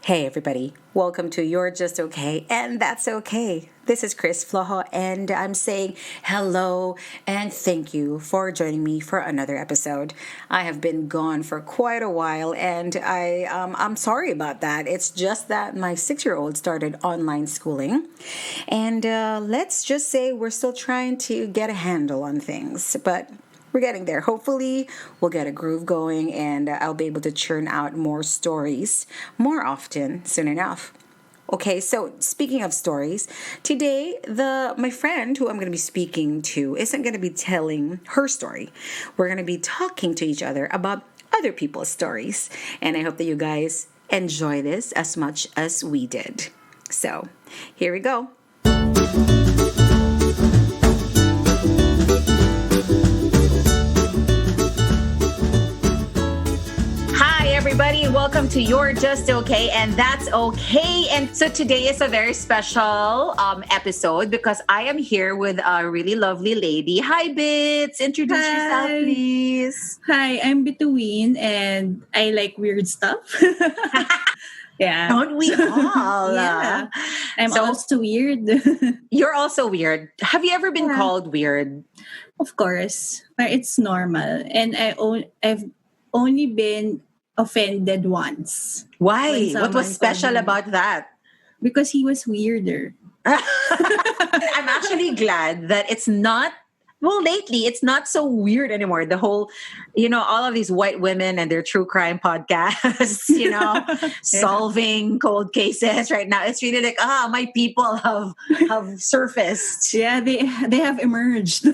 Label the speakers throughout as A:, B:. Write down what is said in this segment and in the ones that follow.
A: Hey everybody, welcome to You're Just Okay, and That's Okay. This is Chris Flojo, and I'm saying hello and thank you for joining me for another episode. I have been gone for quite a while, and I'm sorry about that. It's just that my 6-year-old started online schooling, and let's just say we're still trying to get a handle on things, but we're getting there. Hopefully, we'll get a groove going and I'll be able to churn out more stories more often soon enough. Okay, so speaking of stories, today my friend who I'm going to be speaking to isn't going to be telling her story. We're going to be talking to each other about other people's stories, and I hope that you guys enjoy this as much as we did. So, here we go. Everybody, welcome to You're Just Okay, and That's Okay. And so today is a very special episode because I am here with a really lovely lady. Hi, Bits. Introduce yourself, please.
B: Hi, I'm Bituin, and I like weird stuff. Yeah.
A: Don't we all?
B: Yeah. I'm also weird.
A: You're also weird. Have you ever been called weird?
B: Of course. But it's normal. And I've only been offended once.
A: Why? What was special about that?
B: Because he was weirder.
A: I'm actually glad that it's not, well, lately it's not so weird anymore. The whole, all of these white women and their true crime podcasts, solving cold cases right now. It's really like, my people have surfaced.
B: Yeah, they have emerged.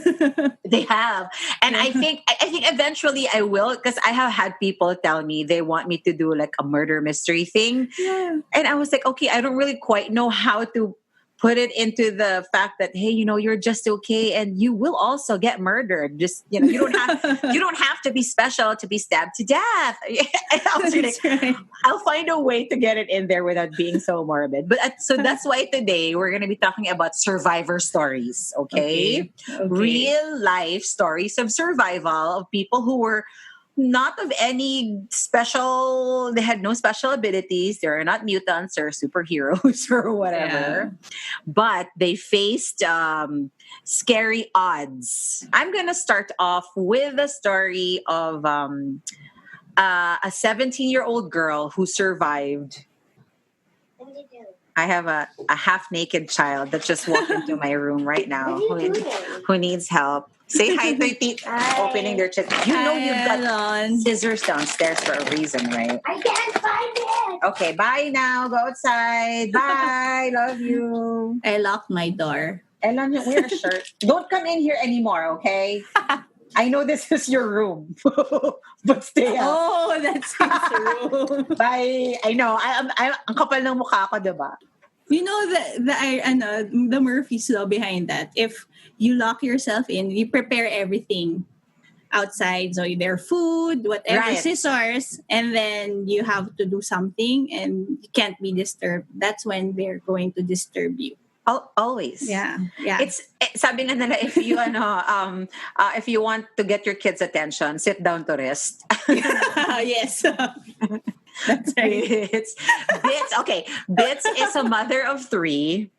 A: They have. And I think eventually I will, because I have had people tell me they want me to do like a murder mystery thing.
B: Yeah.
A: And I was like, okay, I don't really quite know how to put it into the fact that, hey, you're just okay and you will also get murdered. Just, you don't have to be special to be stabbed to death.
B: Right.
A: I'll find a way to get it in there without being so morbid. But so that's why today we're going to be talking about survivor stories, okay? Real life stories of survival of people who were not of any special, they had no special abilities. They're not mutants or superheroes or whatever. Yeah. But they faced scary odds. I'm going to start off with a story of a 17-year-old girl who survived. I have a half-naked child that just walked into my room right now who needs help. Say hi to Tita. Opening their chest. You've got scissors downstairs for a reason, right?
C: I can't find it.
A: Okay, bye now. Go outside. Bye. Love you.
B: I locked my door.
A: Ellen, wear a shirt. Don't come in here anymore, okay? I know this is your room, but stay out.
B: Oh, that's his room.
A: Bye. I know. Ang kapal ng mukha ko, diba?
B: You know the Murphy's law behind that. If you lock yourself in, you prepare everything outside. So their food, whatever, right. Scissors, and then you have to do something and you can't be disturbed. That's when they're going to disturb you.
A: Always.
B: Yeah.
A: It's sabi nga nila, if you want to get your kids' attention, sit down to rest.
B: Yes. That's right.
A: Bits. Okay. Bits is a mother of 3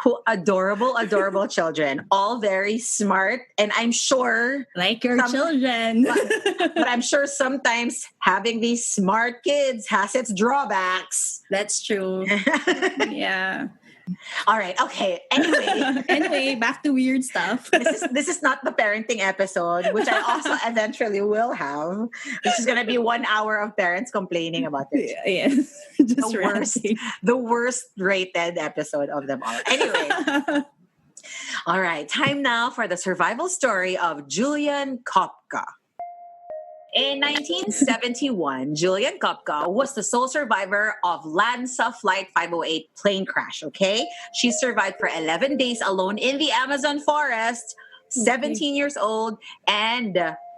A: who adorable children, all very smart. And I'm sure
B: like your children,
A: but I'm sure sometimes having these smart kids has its drawbacks.
B: That's true. Yeah.
A: All right. Okay.
B: Anyway, back to weird stuff.
A: This is not the parenting episode, which I also eventually will have. This is going to be 1 hour of parents complaining about it.
B: Yes.
A: The worst rated episode of them all. Anyway. All right. Time now for the survival story of Julian Koepcke. In 1971, Julian Koepcke was the sole survivor of Lanza Flight 508 plane crash, okay? She survived for 11 days alone in the Amazon forest, 17 years old, and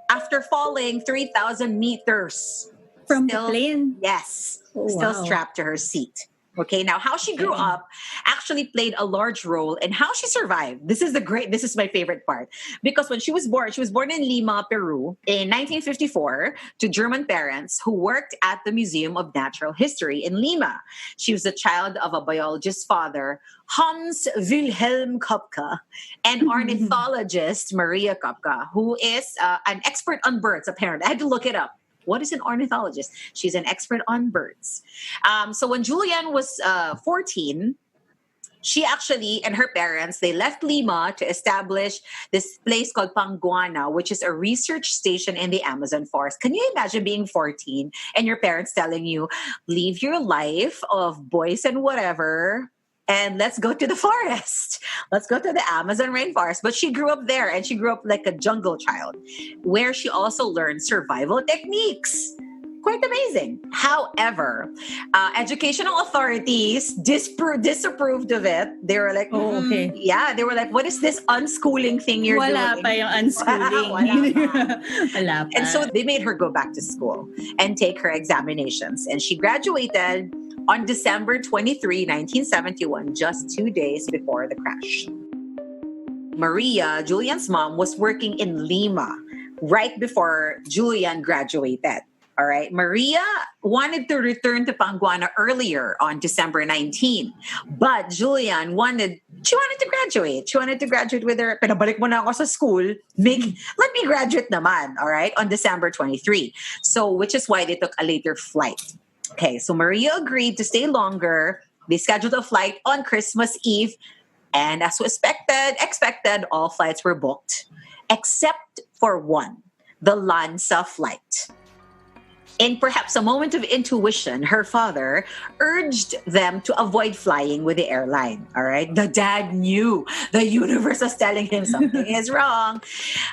A: after falling 3,000 meters.
B: From the plane?
A: Yes.
B: Oh,
A: still
B: wow.
A: Strapped to her seat. Okay, now how she grew up actually played a large role in how she survived. This is my favorite part. Because when she was born in Lima, Peru in 1954 to German parents who worked at the Museum of Natural History in Lima. She was the child of a biologist's father, Hans Wilhelm Koepcke, and ornithologist Maria Koepcke, who is an expert on birds, apparently. I had to look it up. What is an ornithologist? She's an expert on birds. So when Julian was 14, she actually and her parents, they left Lima to establish this place called Panguana, which is a research station in the Amazon forest. Can you imagine being 14 and your parents telling you, leave your life of boys and whatever, and let's go to the forest. Let's go to the Amazon rainforest. But she grew up there, and she grew up like a jungle child, where she also learned survival techniques. Quite amazing. However, educational authorities disapproved of it. They were like, yeah, they were like, what is this unschooling thing you're doing?
B: Wala pa yung unschooling. Wala pa.
A: And so they made her go back to school and take her examinations. And she graduated on December 23, 1971, just 2 days before the crash. Maria, Julian's mom, was working in Lima right before Julian graduated. All right. Maria wanted to return to Panguana earlier on December 19. But Julian wanted to graduate. She wanted to graduate with her, pinabalik mo na ako sa school. Let me graduate naman. All right. On December 23. So, which is why they took a later flight. Okay. So Maria agreed to stay longer. They scheduled a flight on Christmas Eve. And as was expected, all flights were booked. Except for one, the Lanza flight. In perhaps a moment of intuition, her father urged them to avoid flying with the airline. All right. The dad knew the universe was telling him something is wrong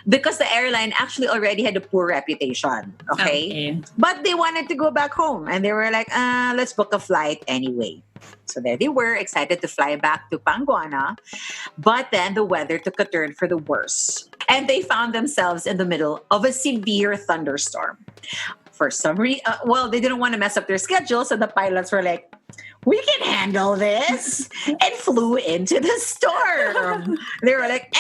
A: because the airline actually already had a poor reputation. Okay. But they wanted to go back home and they were like, let's book a flight anyway. So there they were, excited to fly back to Panguana. But then the weather took a turn for the worse. And they found themselves in the middle of a severe thunderstorm. For some reason, they didn't want to mess up their schedule, so the pilots were like, we can handle this, and flew into the storm. They were like,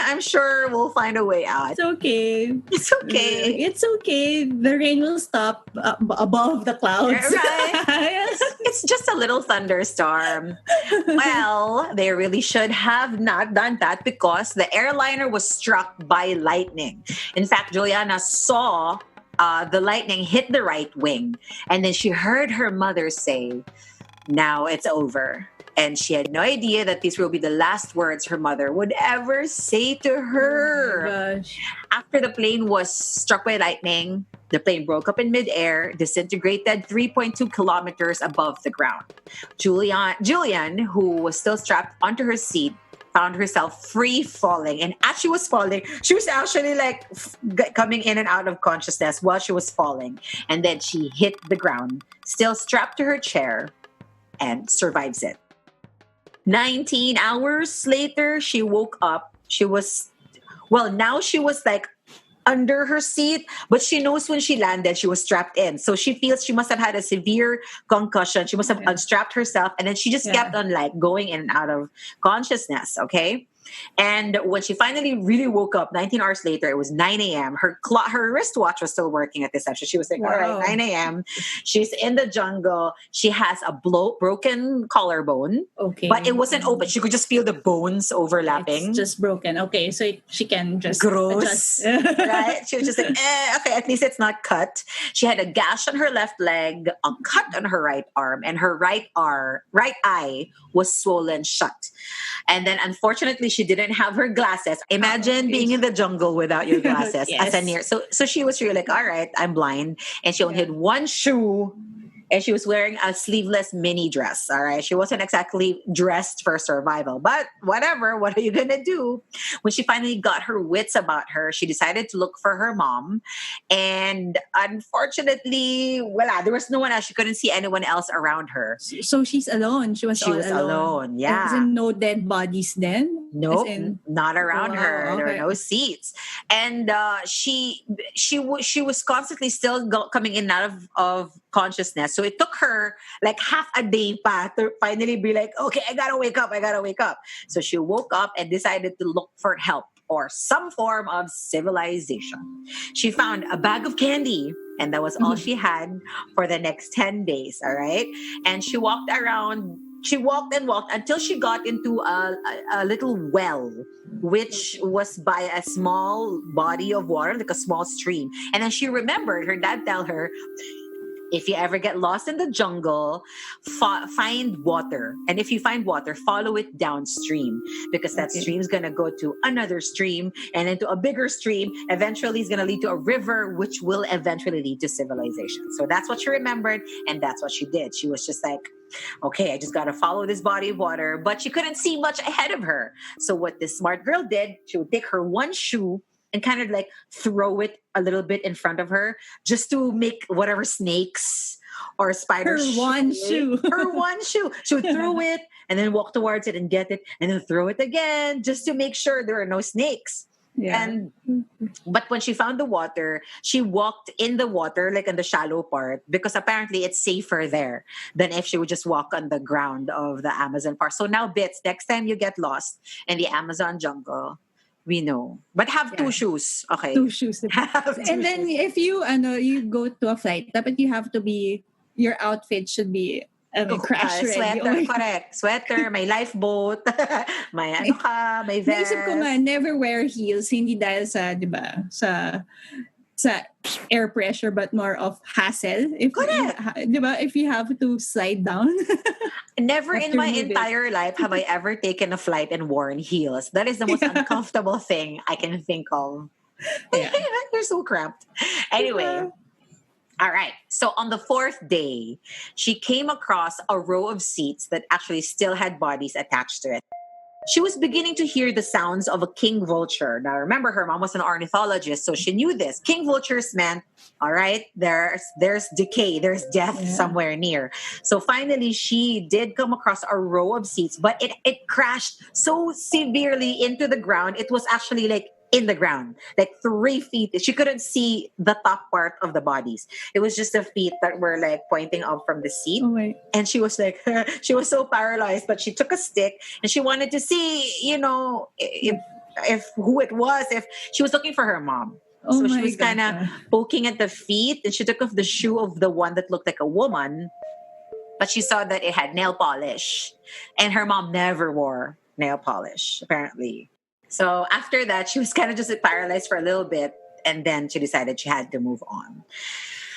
A: I'm sure we'll find a way out.
B: It's okay.
A: It's okay.
B: It's okay. The rain will stop above the clouds.
A: Right? It's just a little thunderstorm. Well, they really should have not done that because the airliner was struck by lightning. In fact, Juliana saw the lightning hit the right wing. And then she heard her mother say, now it's over. And she had no idea that these will be the last words her mother would ever say to her.
B: Oh my gosh. After
A: the plane was struck by lightning, the plane broke up in midair, disintegrated 3.2 kilometers above the ground. Julian, who was still strapped onto her seat, found herself free falling. And as she was falling, she was actually like coming in and out of consciousness while she was falling. And then she hit the ground, still strapped to her chair, and survives it. 19 hours later, she woke up. Now she was like under her seat, but she knows when she landed, she was strapped in. So she feels she must have had a severe concussion. She must have unstrapped herself. And then she just kept on like going in and out of consciousness. Okay. And when she finally really woke up 19 hours later, it was 9 a.m. Her wristwatch was still working at this time. So she was like, all right, 9 a.m. She's in the jungle. She has a broken collarbone.
B: Okay.
A: But it wasn't open. She could just feel the bones overlapping.
B: It's just broken. Okay. So she can just
A: gross. Right? She was just like, okay, at least it's not cut. She had a gash on her left leg, a cut on her right arm, and her right eye was swollen shut. And then unfortunately, she didn't have her glasses. Imagine being in the jungle without your glasses.
B: Yes.
A: So she was really like, all right, I'm blind. And she only had one shoe. And she was wearing a sleeveless mini dress, all right? She wasn't exactly dressed for survival. But whatever, what are you going to do? When she finally got her wits about her, she decided to look for her mom. And unfortunately, there was no one else. She couldn't see anyone else around her.
B: So she's alone. She was
A: alone, yeah.
B: There was no dead bodies then?
A: Nope, not around her. Okay. There were no seats. And she was constantly still coming in and out of consciousness. So it took her like half a day pa to finally be like, okay, I gotta wake up. So she woke up and decided to look for help or some form of civilization. She found a bag of candy, and that was all she had for the next 10 days, all right? And she walked around, she walked and walked until she got into a little well, which was by a small body of water, like a small stream. And then she remembered her dad tell her, if you ever get lost in the jungle, find water. And if you find water, follow it downstream, because that stream is going to go to another stream and into a bigger stream. Eventually, it's going to lead to a river, which will eventually lead to civilization. So that's what she remembered, and that's what she did. She was just like, okay, I just got to follow this body of water. But she couldn't see much ahead of her. So what this smart girl did, she would take her one shoe and kind of like throw it a little bit in front of her just to make whatever snakes or spiders.
B: Her one shoe.
A: She would throw it and then walk towards it and get it and then throw it again just to make sure there are no snakes.
B: Yeah.
A: But when she found the water, she walked in the water, like in the shallow part, because apparently it's safer there than if she would just walk on the ground of the Amazon part. So now, Bits, next time you get lost in the Amazon jungle, we know. But have two shoes. Okay.
B: Two shoes. And then if you you go to a flight, dapat you have to be, your outfit should be crash ready.
A: Sweater, correct. Sweater, may lifeboat, may may vest.
B: Naisip ko nga, never wear heels, hindi dahil sa, di ba, sa air pressure, but more of hassle. Di ba, if you have to slide down.
A: Never in my entire life have I ever taken a flight and worn heels. That is the most uncomfortable thing I can think of. Yeah. You're so cramped. Anyway. All right. So on the fourth day, she came across a row of seats that actually still had bodies attached to it. She was beginning to hear the sounds of a king vulture. Now, remember, her mom was an ornithologist, so she knew this. King vultures meant, all right, there's decay, there's death somewhere near. So finally, she did come across a row of seats, but it crashed so severely into the ground. It was actually like in the ground, like 3 feet. She couldn't see the top part of the bodies. It was just the feet that were like pointing up from the seat.
B: Oh,
A: and she was like, she was so paralyzed, but she took a stick and she wanted to see, if who it was, if she was looking for her mom. So she was kind of poking at the feet, and she took off the shoe of the one that looked like a woman, but she saw that it had nail polish, and her mom never wore nail polish, apparently. So after that, she was kind of just paralyzed for a little bit, and then she decided she had to move on.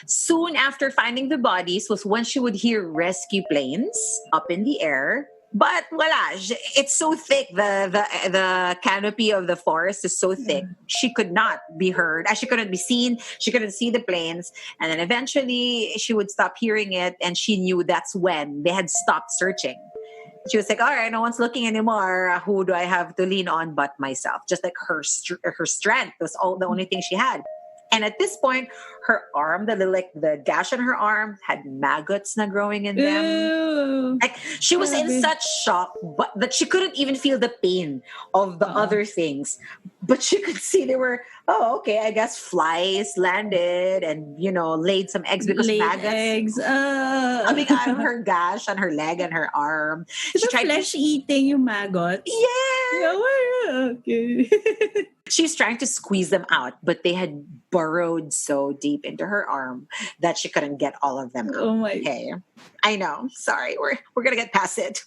A: Soon after finding the bodies was when she would hear rescue planes up in the air. But voila, it's so thick. The canopy of the forest is so thick. She could not be heard. She couldn't be seen. She couldn't see the planes. And then eventually she would stop hearing it, and she knew that's when they had stopped searching. She was like, all right, no one's looking anymore. Who do I have to lean on but myself? Just like her strength was the only thing she had. And at this point, her arm, the gash on her arm had maggots na growing in them.
B: Ew.
A: Like she was in such shock, but that she couldn't even feel the pain of the other things. But she could see they were, okay, I guess flies landed and, laid some eggs because maggots.
B: Eggs.
A: Coming out of her gash on her leg and her arm.
B: She tried flesh-eating yung maggots?
A: Yeah.
B: Okay.
A: She's trying to squeeze them out, but they had burrowed so deep into her arm that she couldn't get all of them out.
B: Oh my.
A: Okay. I know. Sorry. We're going to get past it.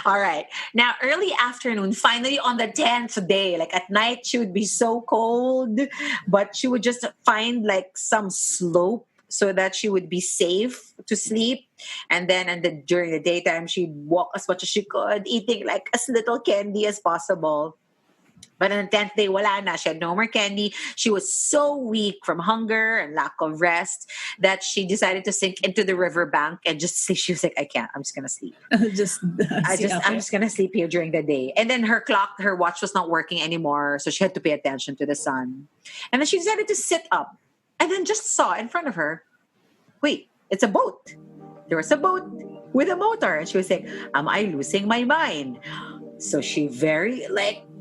A: All right. Now, early afternoon, finally on the 10th day, like at night, she would be so cold, but she would just find like some slope so that she would be safe to sleep. And then during the daytime, she'd walk as much as she could, eating like as little candy as possible. But on the 10th day, wala na. She had no more candy. She was so weak from hunger and lack of rest that she decided to sink into the riverbank and just sleep. She was like, I can't. I'm just going to sleep. I'm just going to sleep here during the day. And then her watch was not working anymore. So she had to pay attention to the sun. And then she decided to sit up and then just saw in front of her, wait, it's a boat. There was a boat with a motor. And she was like, am I losing my mind? So she very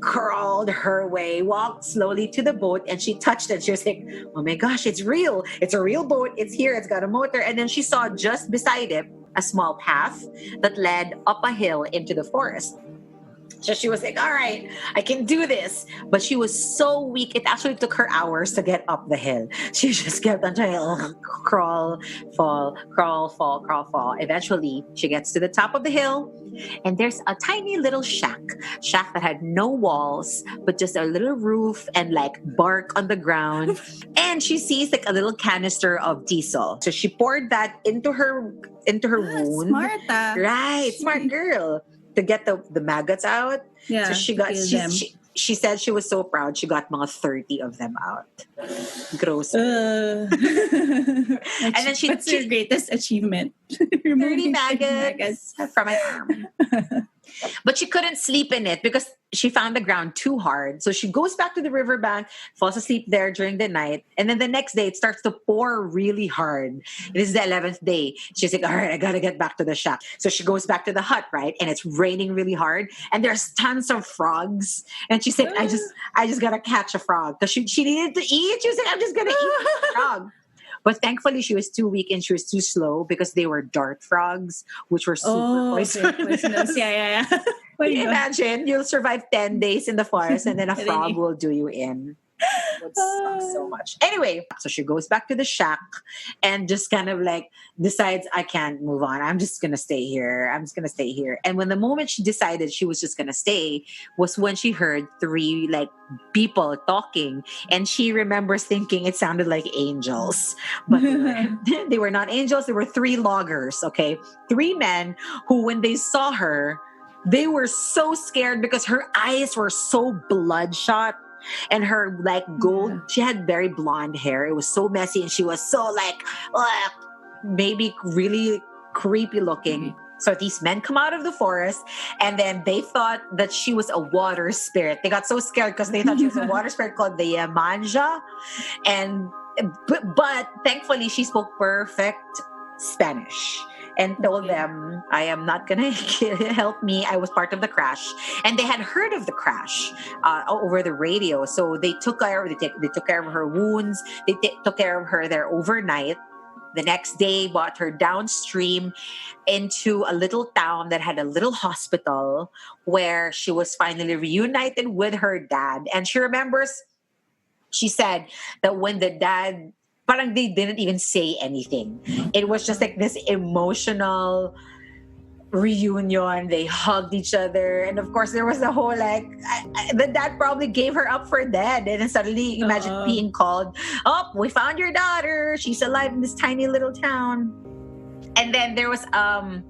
A: crawled her way, walked slowly to the boat, and she touched it. She was like, oh my gosh, it's real. It's a real boat. It's here. It's got a motor. And then she saw just beside it a small path that led up a hill into the forest. So she was like, all right, I can do this. But she was so weak, it actually took her hours to get up the hill. She just kept on trying to crawl, fall, crawl, fall, crawl, fall. Eventually, she gets to the top of the hill, and there's a tiny little shack that had no walls, but just a little roof and like bark on the ground. And she sees like a little canister of diesel. So she poured that into her wound.
B: Smart,
A: Right, smart girl. To get the maggots out.
B: Yeah,
A: so she said she was so proud she got mga 30 of them out. Gross.
B: And
A: then
B: what's your greatest achievement?
A: 30 maggots from my arm. But she couldn't sleep in it because she found the ground too hard. So she goes back to the riverbank, falls asleep there during the night. And then the next day, it starts to pour really hard. This is the 11th day. She's like, all right, I got to get back to the shack. So she goes back to the hut, right? And it's raining really hard. And there's tons of frogs. And she's like, I just got to catch a frog. Because she needed to eat. She was like, I'm just going to eat a frog. But thankfully, she was too weak and she was too slow because they were dart frogs, which were super poisonous.
B: Yeah.
A: Can you imagine? You'll survive 10 days in the forest and then a frog will do you in. Would suck so much. Anyway, so she goes back to the shack and just kind of like decides, I can't move on. I'm just going to stay here. And when the moment she decided she was just going to stay was when she heard 3 like people talking. And she remembers thinking it sounded like angels. But they were not angels. They were 3 loggers, okay? 3 men who, when they saw her, they were so scared because her eyes were so bloodshot. And her like gold, she had very blonde hair. It was so messy and she was so like, maybe really creepy looking. So these men come out of the forest and then they thought that she was a water spirit. They got so scared because they thought she was a water spirit called the Manja. But thankfully she spoke perfect Spanish. And told them, I am not going to help me. I was part of the crash. And they had heard of the crash over the radio. So they took care of her wounds. They took care of her there overnight. The next day, brought her downstream into a little town that had a little hospital where she was finally reunited with her dad. And she remembers, she said that when the dad... Parang they didn't even say anything. It was just like this emotional reunion. They hugged each other. And of course, there was the whole like, the dad probably gave her up for dead. And then suddenly, imagine being called, oh, we found your daughter. She's alive in this tiny little town. And then there was a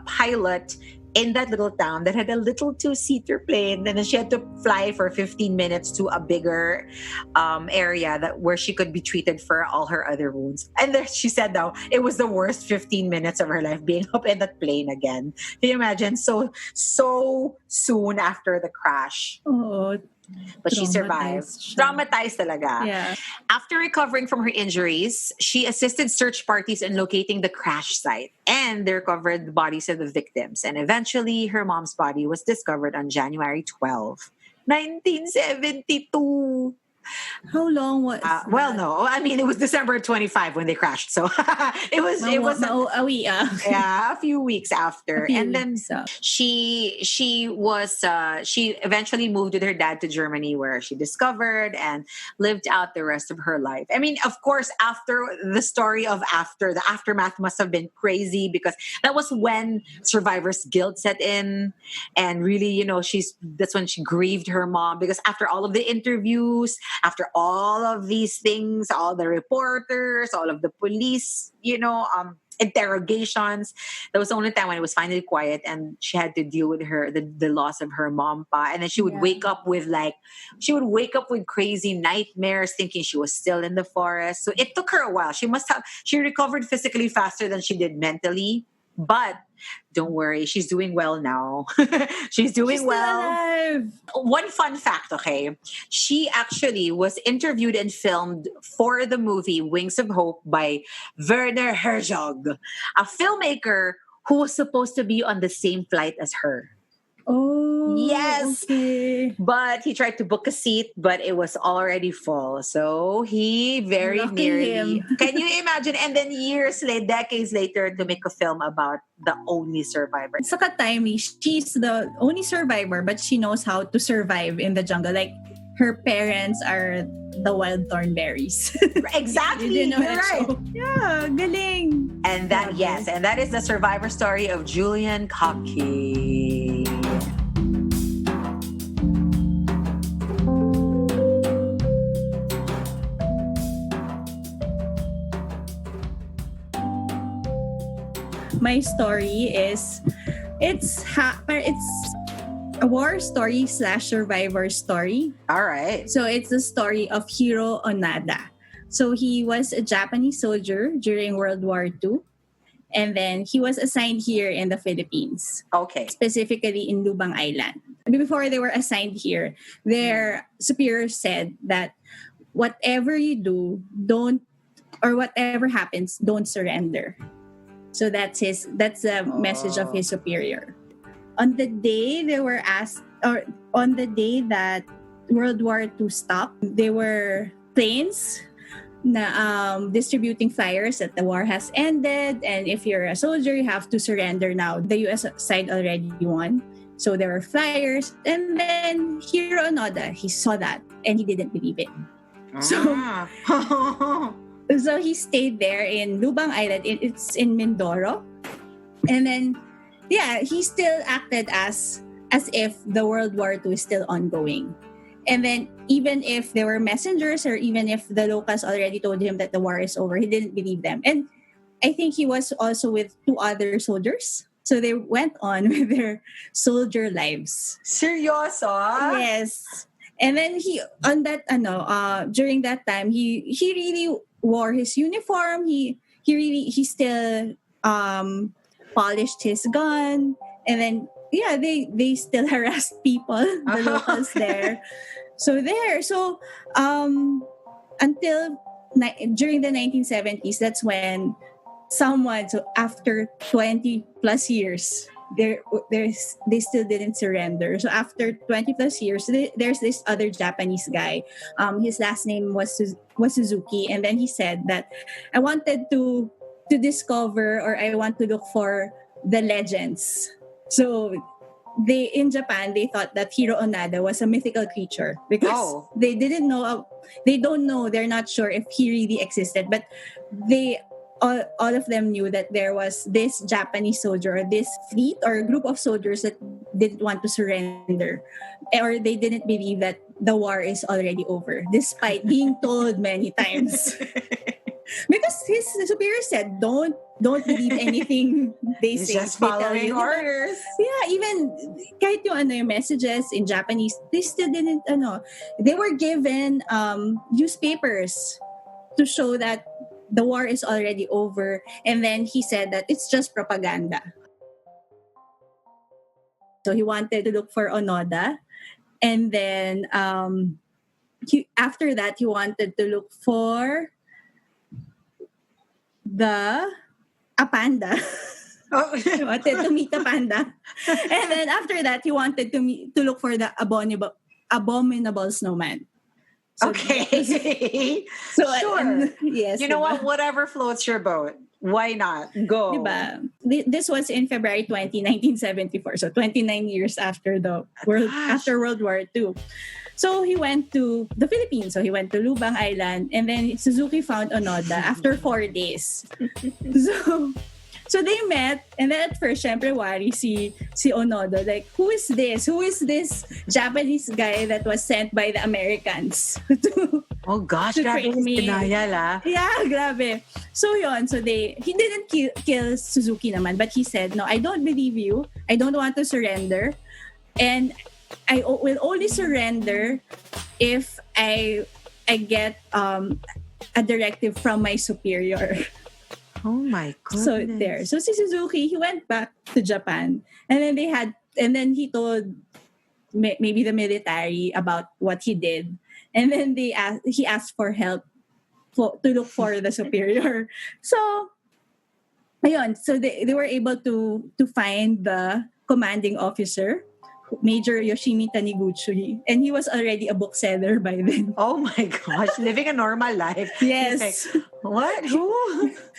A: pilot in that little town that had a little 2-seater plane, and then she had to fly for 15 minutes to a bigger area where she could be treated for all her other wounds. And then she said now it was the worst 15 minutes of her life being up in that plane again. Can you imagine? So soon after the crash.
B: Oh,
A: but she survived. Traumatized talaga.
B: Yeah.
A: After recovering from her injuries, she assisted search parties in locating the crash site, and they recovered the bodies of the victims. And eventually, her mom's body was discovered on January 12, 1972.
B: How long was
A: well, no. I mean, it was December 25 when they crashed. So it was a few weeks after. Then she eventually moved with her dad to Germany, where she discovered and lived out the rest of her life. I mean, of course, after the aftermath must have been crazy, because that was when survivor's guilt set in. And really, that's when she grieved her mom, because after all of the interviews, after all of these things, all the reporters, all of the police, interrogations, that was the only time when it was finally quiet and she had to deal with the loss of her mom, pa. And then she would wake up with crazy nightmares, thinking she was still in the forest. So it took her a while. She recovered physically faster than she did mentally. But don't worry, she's doing well now. She's doing well.
B: Alive.
A: One fun fact, okay? She actually was interviewed and filmed for the movie Wings of Hope by Werner Herzog, a filmmaker who was supposed to be on the same flight as her.
B: Oh.
A: Yes.
B: Okay.
A: But he tried to book a seat, but it was already full. So he very
B: Lucky
A: nearly.
B: him.
A: Can you imagine? And then years later, decades later, to make a film about the only survivor.
B: Saka timely, she's the only survivor, but she knows how to survive in the jungle. Like, her parents are the wild thornberries.
A: Exactly.
B: You didn't know
A: You're
B: that
A: right.
B: show? Yeah, galing.
A: And that,
B: Grabe.
A: yes, and that is the survivor story of Julian Koepcke.
B: My story is, it's a war story / survivor story.
A: All right.
B: So it's the story of Hiroo Onoda. So he was a Japanese soldier during World War II. And then he was assigned here in the Philippines,
A: Okay.
B: specifically in Lubang Island. Before they were assigned here, their superior said that whatever you do, whatever happens, don't surrender. So that's the message of his superior. On the day they were asked, or on the day that World War II stopped, there were planes distributing flyers that the war has ended, and if you're a soldier, you have to surrender now. The U.S. side already won. So there were flyers, and then Hiroo Onoda, he saw that, and he didn't believe it. So he stayed there in Lubang Island. It's in Mindoro. And then, yeah, he still acted as if the World War II is still ongoing. And then even if there were messengers, or even if the locals already told him that the war is over, he didn't believe them. And I think he was also with 2 other soldiers. So they went on with their soldier lives.
A: Seryoso?
B: Yes. And then during that time, he really wore his uniform. He still polished his gun, and then they still harassed people, the locals there. So until during the 1970s, that's when someone, so after 20 plus years, they still didn't surrender. So after 20 plus years, there's this other Japanese guy. His last name was Suzuki, and then he said that I wanted to discover, or I want to look for the legends. So in Japan, they thought that Hiroo Onoda was a mythical creature because they didn't know. They don't know. They're not sure if he really existed, but all of them knew that there was this Japanese soldier, or this fleet or group of soldiers that didn't want to surrender, or they didn't believe that the war is already over, despite being told many times. Because his superior said, don't believe anything they
A: He's
B: say.
A: just
B: They tell
A: following
B: you.
A: orders.
B: Yeah, even kahit yung messages in Japanese, they still didn't They were given newspapers to show that the war is already over, and then he said that it's just propaganda. So he wanted to look for Onoda, and then after that he wanted to look for a panda. He wanted to meet a panda, and then after that he wanted to look for the abominable snowman. So
A: Okay.
B: So
A: Sure.
B: yes.
A: You know
B: diba?
A: what? Whatever floats your boat. Why not? Go.
B: Diba? This was in February 20, 1974. So 29 years after after World War II. So he went to the Philippines. So he went to Lubang Island, and then Suzuki found Onoda after 4 days. So they met, and then at first, syempre, wari si Onoda. Like, who is this? Who is this Japanese guy that was sent by the Americans?
A: Oh gosh,
B: to
A: grabe
B: train me.
A: denial
B: Yeah, grabe. So yun, he didn't kill Suzuki naman, but he said, no, I don't believe you. I don't want to surrender. And I will only surrender if I get a directive from my superior.
A: Oh my goodness.
B: So there. So si Suzuki, he went back to Japan, and then he told maybe the military about what he did, and then he asked for help to look for the superior. So ayun, so they were able to find the commanding officer Major Yoshimi Taniguchi, and he was already a bookseller by then.
A: Oh my gosh, living a normal life.
B: Yes.
A: He's like, what? Who?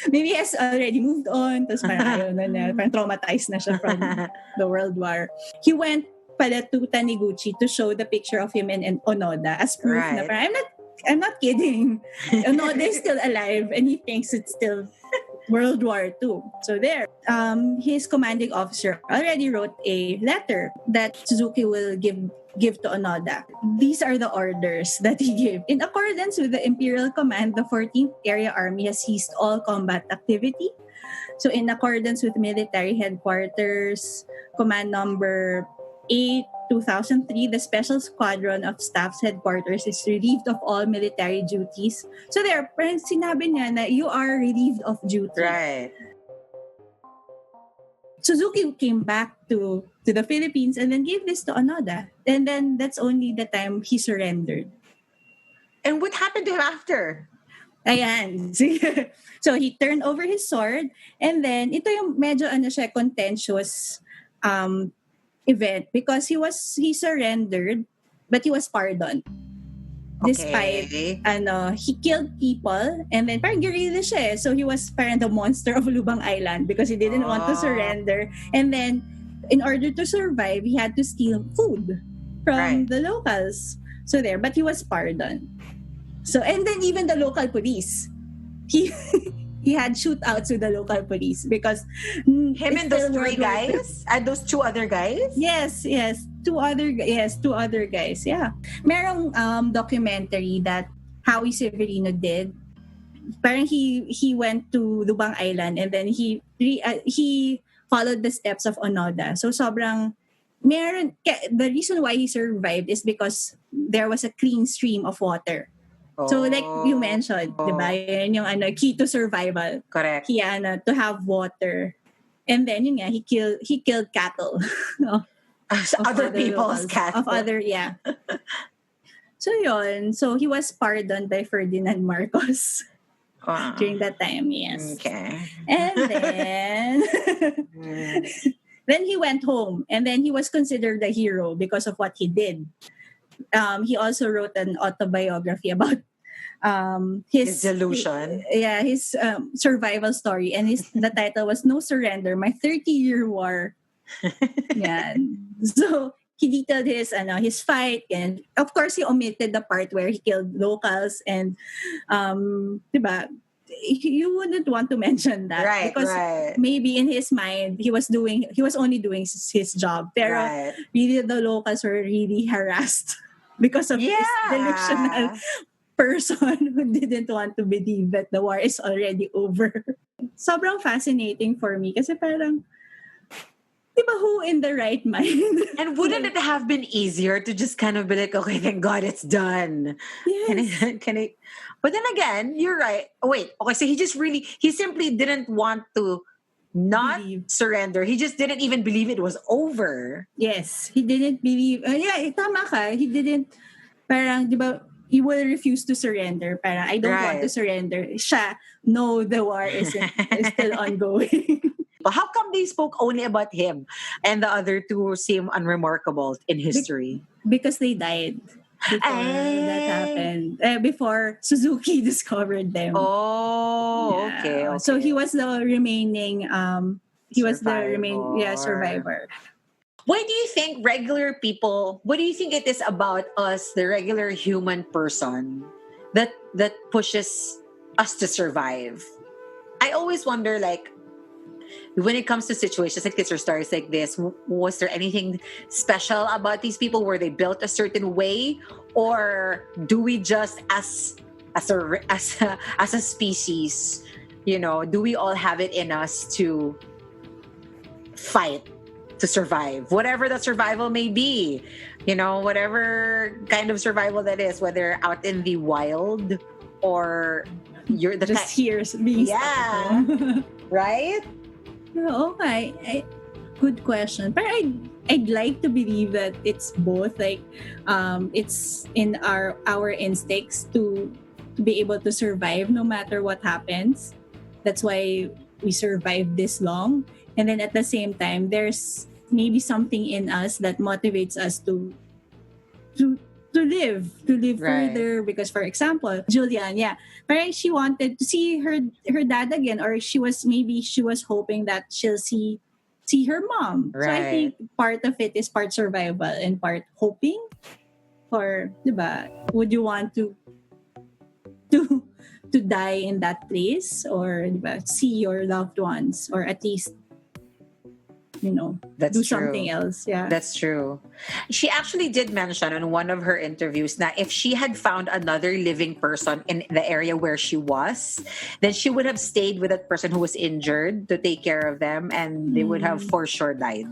B: Maybe he has already moved on. Tapos parang ayaw na niya. Parang traumatized na siya from the World War. He went pala to Taniguchi to show the picture of him and Onoda as proof na
A: Right.
B: parang, I'm not kidding. Onoda is still alive and he thinks it's still World War II. So there, his commanding officer already wrote a letter that Suzuki will give to Onoda. These are the orders that he gave. In accordance with the Imperial Command, the 14th Area Army has ceased all combat activity. So in accordance with military headquarters, command number 8, 2003, the Special Squadron of Staff's headquarters is relieved of all military duties. So there, parang sinabi niya na you are relieved of duty.
A: Right.
B: Suzuki came back to the Philippines and then gave this to Onoda. And then that's only the time he surrendered.
A: And what happened to him after?
B: Ayan. So he turned over his sword and then ito yung medyo siya, contentious event because he surrendered but he was pardoned. Despite he killed people and then parang guerrilla siya. So he was parang the monster of Lubang Island because he didn't want to surrender. And then in order to survive, he had to steal food from the locals. So there, but he was pardoned. So and then even the local police, he had shootouts with the local police because
A: him and those three guys and those two other guys.
B: Yes, two other guys. Yeah, merong documentary that Howie Severino did. Parang he went to Lubang Island and then he followed the steps of Onoda. So sobrang meron. The reason why he survived is because there was a clean stream of water. So like you mentioned, diba? Yun yung key to survival.
A: Correct.
B: Kaya to have water. And then yun nga, he killed cattle.
A: Other people's cattle.
B: Of other, yeah. So yun. So he was pardoned by Ferdinand Marcos during that time, yes.
A: Okay.
B: And then then he went home and then he was considered a hero because of what he did. He also wrote an autobiography about his
A: delusion.
B: His survival story, and the title was "No Surrender: My 30-Year War." Yeah. So he detailed his fight, and of course he omitted the part where he killed locals, and diba? You wouldn't want to mention that because maybe in his mind he was only doing his job, pero really the locals were really harassed because of this delusional person who didn't want to believe that the war is already over. Sobrang fascinating for me kasi parang, diba, who in the right mind?
A: And wouldn't it have been easier to just kind of be like, okay, thank God it's done.
B: Yes.
A: Can I? But then again, you're right. Oh, wait, okay, so he simply didn't want to not surrender. He just didn't even believe it was over.
B: Yes, he didn't believe. Tama ka. He didn't, parang, diba, he will refuse to surrender. Parang, I don't want to surrender. Siya, no, the war is still ongoing.
A: But how come they spoke only about him and the other two seem unremarkable in history?
B: Because they died before that happened. Before Suzuki discovered them.
A: Oh, okay.
B: So he was the remaining survivor.
A: Why do you think what do you think it is about us, the regular human person, that pushes us to survive? I always wonder, like, when it comes to situations like this or stories like this, was there anything special about these people? Were they built a certain way? Or do we just, as a species, do we all have it in us to fight, to survive, whatever that survival may be, whatever kind of survival that is, whether out in the wild or you're
B: just here being stuck at home.
A: Right?
B: Okay, good question. But I'd like to believe that it's both. Like, it's in our instincts to be able to survive no matter what happens. That's why we survived this long. And then at the same time, there's maybe something in us that motivates us to to live
A: Right.
B: further. Because for example, Julian, yeah, parang she wanted to see her dad again, or she was hoping that she'll see her mom. So I
A: Right.
B: think part of it is part survival and part hoping. Or, diba, would you want to to die in that place, or, diba, see your loved ones, or at least,
A: That's
B: do
A: true.
B: something else? Yeah.
A: That's true. She actually did mention in one of her interviews that if she had found another living person in the area where she was, then she would have stayed with that person who was injured to take care of them, and they would have for sure died.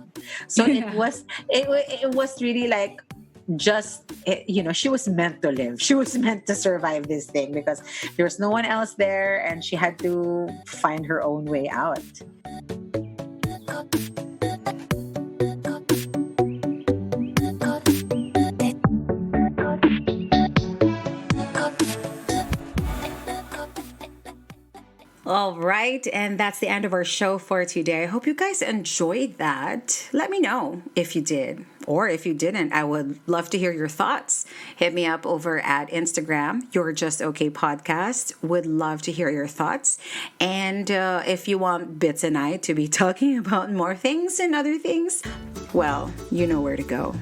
A: So
B: Yeah.
A: it was really like she was meant to live. She was meant to survive this thing because there was no one else there, and she had to find her own way out. All right, and that's the end of our show for today. I hope you guys enjoyed that. Let me know if you did, or if you didn't. I would love to hear your thoughts. Hit me up over at Instagram, You're Just Okay Podcast. Would love to hear your thoughts. And if you want Bits and I to be talking about more things and other things, well, you know where to go.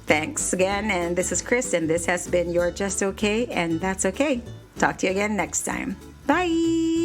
A: Thanks again, and this is Chris, and this has been You're Just Okay, and that's okay. Talk to you again next time. Bye!